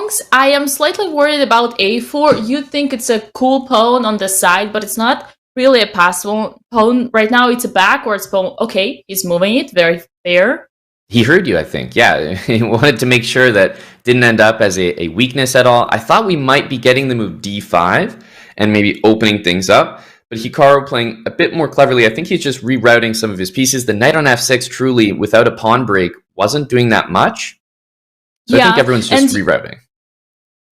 pawns. I am slightly worried about a4. You think it's a cool pawn on the side, but it's not really a passable pawn. Right now, it's a backwards pawn. Okay, he's moving it. Very fair. He heard you, I think. Yeah, he wanted to make sure that didn't end up as a weakness at all. I thought we might be getting the move d5 and maybe opening things up. But Hikaru playing a bit more cleverly. I think he's just rerouting some of his pieces. The knight on f6 truly, without a pawn break, wasn't doing that much. So I think everyone's just rerouting.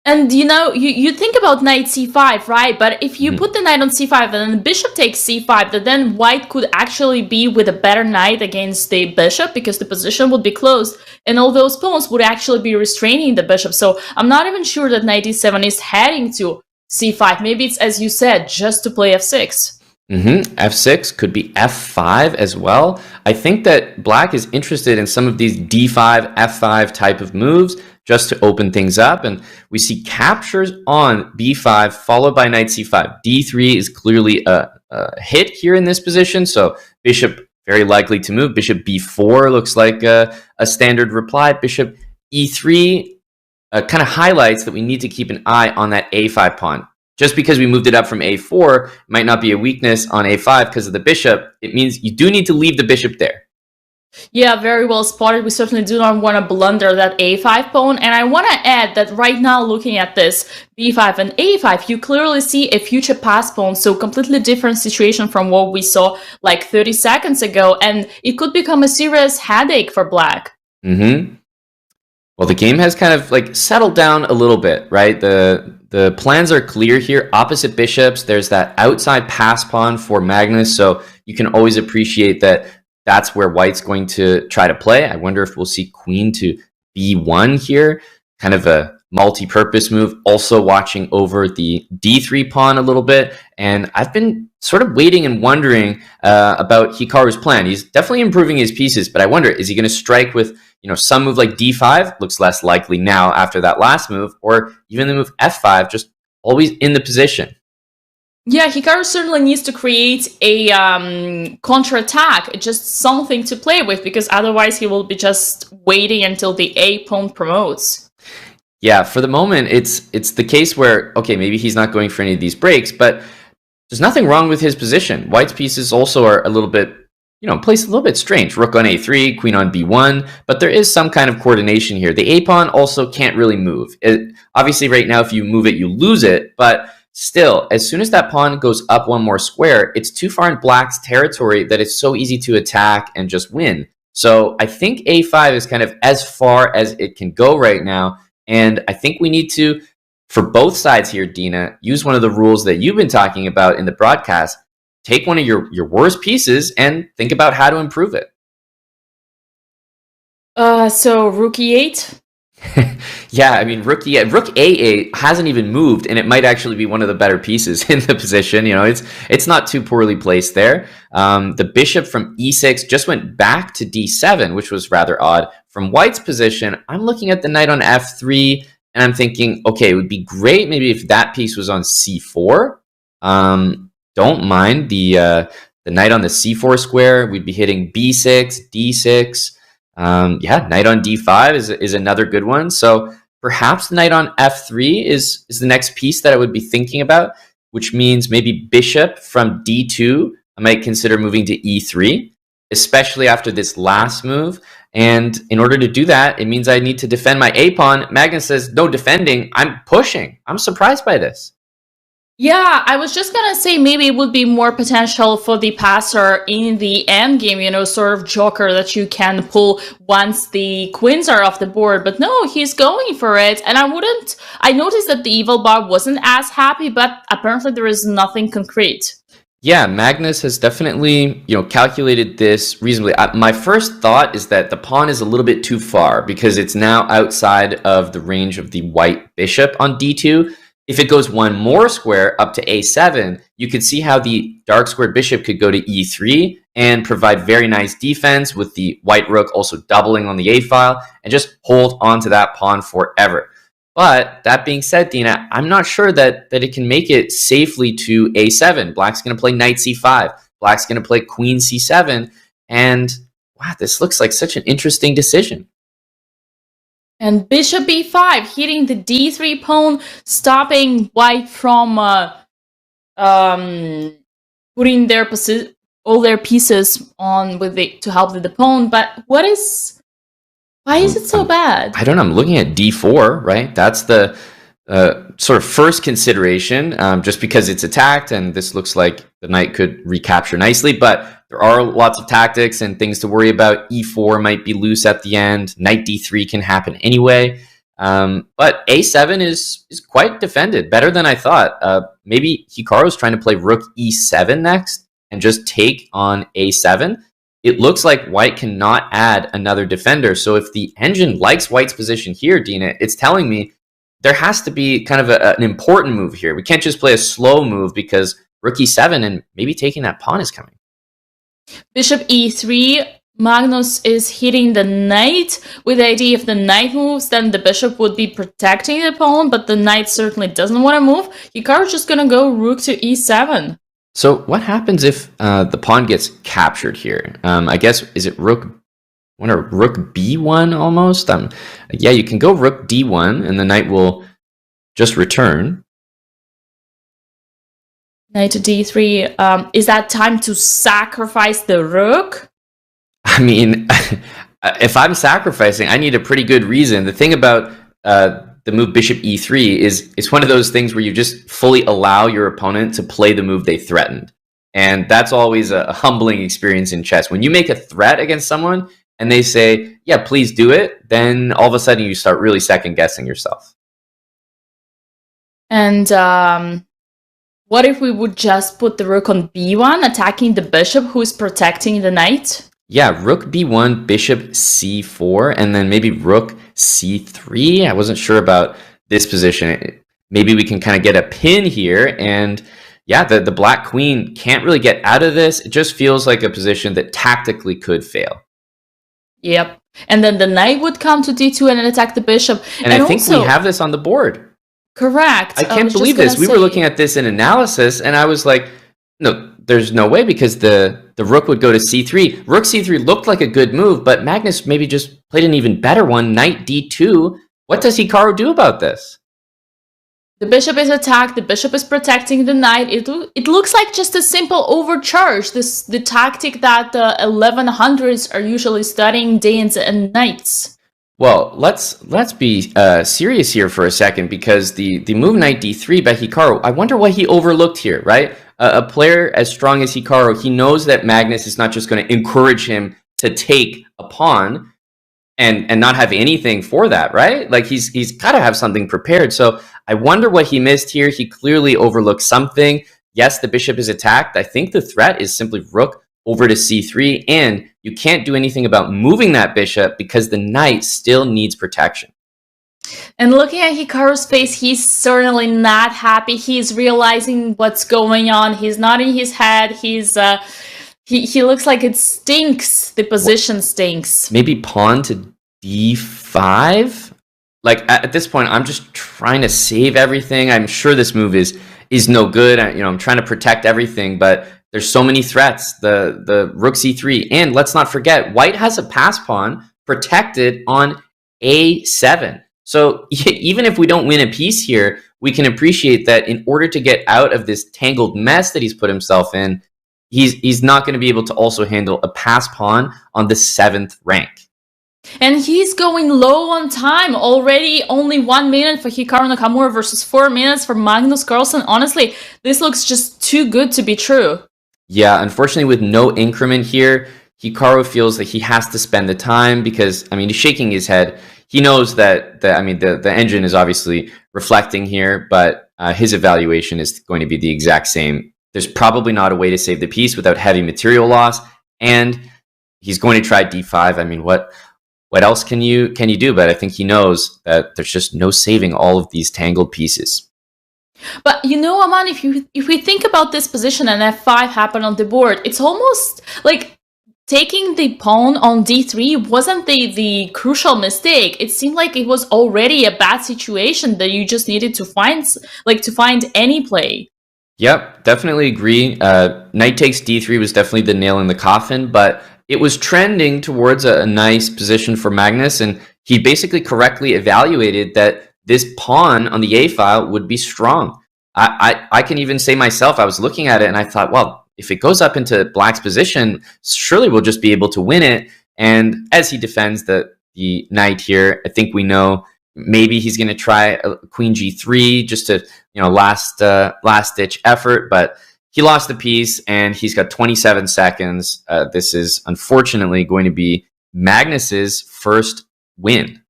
And you think about knight c5, right? But if you put the knight on c5 and then the bishop takes c5, then white could actually be with a better knight against the bishop because the position would be closed and all those pawns would actually be restraining the bishop. So I'm not even sure that knight e7 is heading to c5. Maybe it's, as you said, just to play f6. F6 could be f5 as well. I think that black is interested in some of these d5, f5 type of moves just to open things up. And we see captures on b5 followed by knight c5. d3 is clearly a hit here in this position. So bishop very likely to move. Bishop b4 looks like a standard reply. Bishop e3 kind of highlights that we need to keep an eye on that a5 pawn. Just because we moved it up from a4 might not be a weakness on a5 because of the bishop. It means you do need to leave the bishop there. Yeah, very well spotted. We certainly do not want to blunder that a5 pawn. And I want to add that right now, looking at this b5 and a5, you clearly see a future pass pawn. So completely different situation from what we saw like 30 seconds ago. And it could become a serious headache for black. Well, the game has kind of like settled down a little bit, right? The plans are clear here. Opposite bishops, there's that outside pass pawn for Magnus. So you can always appreciate that that's where white's going to try to play. I wonder if we'll see queen to b1 here. Kind of a multi-purpose move. Also watching over the d3 pawn a little bit. And I've been sort of waiting and wondering about Hikaru's plan. He's definitely improving his pieces, but I wonder, is he going to strike with some move like d5? Looks less likely now after that last move, or even the move f5, just always in the position. Yeah, Hikaru certainly needs to create a counter-attack, just something to play with, because otherwise he will be just waiting until the a pawn promotes. Yeah, for the moment, it's the case where, okay, maybe he's not going for any of these breaks, but there's nothing wrong with his position. White's pieces also are a little bit, placed a little bit strange. Rook on a3, queen on b1, but there is some kind of coordination here. The a pawn also can't really move. Obviously, right now, if you move it, you lose it, but still, as soon as that pawn goes up one more square, it's too far in black's territory that it's so easy to attack and just win. So I think a5 is kind of as far as it can go right now, and I think we need to, for both sides here, Dina, use one of the rules that you've been talking about in the broadcast. Take one of your worst pieces and think about how to improve it. So rook e8? Yeah, I mean, rook a8 hasn't even moved, and it might actually be one of the better pieces in the position. It's not too poorly placed there. The bishop from e6 just went back to d7, which was rather odd. From white's position, I'm looking at the knight on f3, and I'm thinking, okay, it would be great maybe if that piece was on c4. Don't mind the knight on the c4 square. We'd be hitting b6, d6. Knight on d5 is another good one. So perhaps the knight on f3 is the next piece that I would be thinking about, which means maybe bishop from d2. I might consider moving to e3, especially after this last move. And in order to do that, it means I need to defend my a pawn. Magnus says, no defending, I'm pushing. I'm surprised by this. Yeah, I was just gonna say maybe it would be more potential for the passer in the endgame, sort of joker that you can pull once the queens are off the board. But no, he's going for it. And I noticed that the evil bar wasn't as happy, but apparently there is nothing concrete. Yeah, Magnus has definitely, calculated this reasonably. My first thought is that the pawn is a little bit too far because it's now outside of the range of the white bishop on d2. If it goes one more square up to a7, you could see how the dark squared bishop could go to e3 and provide very nice defense with the white rook also doubling on the a file and just hold on to that pawn forever. But that being said, Dina, I'm not sure that it can make it safely to a7. Black's going to play knight c5. Black's going to play queen c7. And wow, this looks like such an interesting decision. And bishop b5, hitting the d3 pawn, stopping white from putting all their pieces on to help with the pawn. But why is it so bad? I don't know. I'm looking at d4, right? That's the sort of first consideration, just because it's attacked, and this looks like the knight could recapture nicely. But there are lots of tactics and things to worry about. E4 might be loose at the end. Knight d3 can happen anyway. But a7 is quite defended, better than I thought. Maybe Hikaru's trying to play rook e7 next and just take on a7. It looks like white cannot add another defender. So if the engine likes white's position here, Dina, it's telling me there has to be kind of an important move here. We can't just play a slow move because rook e7 and maybe taking that pawn is coming. Bishop e3. Magnus is hitting the knight with the idea if the knight moves, then the bishop would be protecting the pawn, but the knight certainly doesn't want to move. Hikaru's just going to go rook to e7. So what happens if the pawn gets captured here? I guess, is it rook b1 almost? Yeah, you can go rook d1, and the knight will just return. Knight to d3. Is that time to sacrifice the rook? I mean, if I'm sacrificing, I need a pretty good reason. The thing about the move bishop e3 is it's one of those things where you just fully allow your opponent to play the move they threatened. And that's always a humbling experience in chess. When you make a threat against someone and they say, yeah, please do it, then all of a sudden you start really second-guessing yourself. And what if we would just put the rook on b1, attacking the bishop who's protecting the knight? Yeah, rook b1, bishop c4, and then maybe rook c3. I wasn't sure about this position. Maybe we can kind of get a pin here, and yeah, the black queen can't really get out of this. It just feels like a position that tactically could fail. Yep. And then the knight would come to d2 and attack the bishop. And I think we have this on the board. Correct. I can't believe this. We were looking at this in analysis, and I was like, no, there's no way, because the rook would go to c3. Rook c3 looked like a good move, but Magnus maybe just played an even better one, knight d2. What does Hikaru do about this? The bishop is attacked, the bishop is protecting the knight. It looks like just a simple overcharge, the tactic that the 1100s are usually studying days and nights. Well, let's be serious here for a second, because the move knight d3 by Hikaru, I wonder what he overlooked here, right? A player as strong as Hikaru, he knows that Magnus is not just going to encourage him to take a pawn and not have anything for that, right? Like he's got to have something prepared. So I wonder what he missed here. He clearly overlooked something. Yes, the bishop is attacked. I think the threat is simply rook over to c3, and you can't do anything about moving that bishop because the knight still needs protection. And looking at Hikaru's face, he's certainly not happy. He's realizing what's going on. He's nodding his head. He looks like it stinks. The position stinks. Maybe pawn to d5? Like, at this point, I'm just trying to save everything. I'm sure this move is no good. I'm trying to protect everything, but there's so many threats. The rook c3, and let's not forget, white has a pass pawn protected on a7. So even if we don't win a piece here, we can appreciate that in order to get out of this tangled mess that he's put himself in, he's not going to be able to also handle a pass pawn on the 7th rank. And he's going low on time already. Only 1 minute for Hikaru Nakamura versus 4 minutes for Magnus Carlsen. Honestly, this looks just too good to be true. Yeah, unfortunately, with no increment here, Hikaru feels that he has to spend the time because, he's shaking his head. He knows that the engine is obviously reflecting here, but his evaluation is going to be the exact same. There's probably not a way to save the piece without heavy material loss, and he's going to try d5. What else can you do? But I think he knows that there's just no saving all of these tangled pieces. But Aman, if we think about this position and f5 happened on the board, it's almost like taking the pawn on d3 wasn't the crucial mistake. It seemed like it was already a bad situation that you just needed to find any play. Yep, definitely agree. Knight takes d3 was definitely the nail in the coffin, but it was trending towards a nice position for Magnus, and he basically correctly evaluated that this pawn on the a file would be strong. I can even say myself, I was looking at it and I thought, well, if it goes up into black's position, surely we'll just be able to win it. And as he defends the knight here, I think we know maybe he's going to try a queen g3 just to, last ditch effort, but he lost the piece and he's got 27 seconds. This is unfortunately going to be Magnus's first win.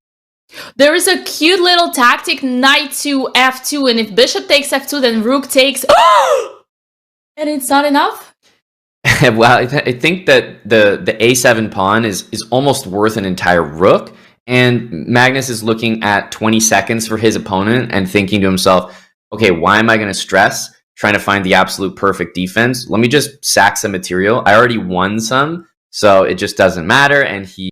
There is a cute little tactic, knight to f2, and if bishop takes f2, then rook takes... And it's not enough? Well, I think that the a7 pawn is almost worth an entire rook, and Magnus is looking at 20 seconds for his opponent and thinking to himself, okay, why am I going to stress trying to find the absolute perfect defense? Let me just sack some material. I already won some, so it just doesn't matter, and he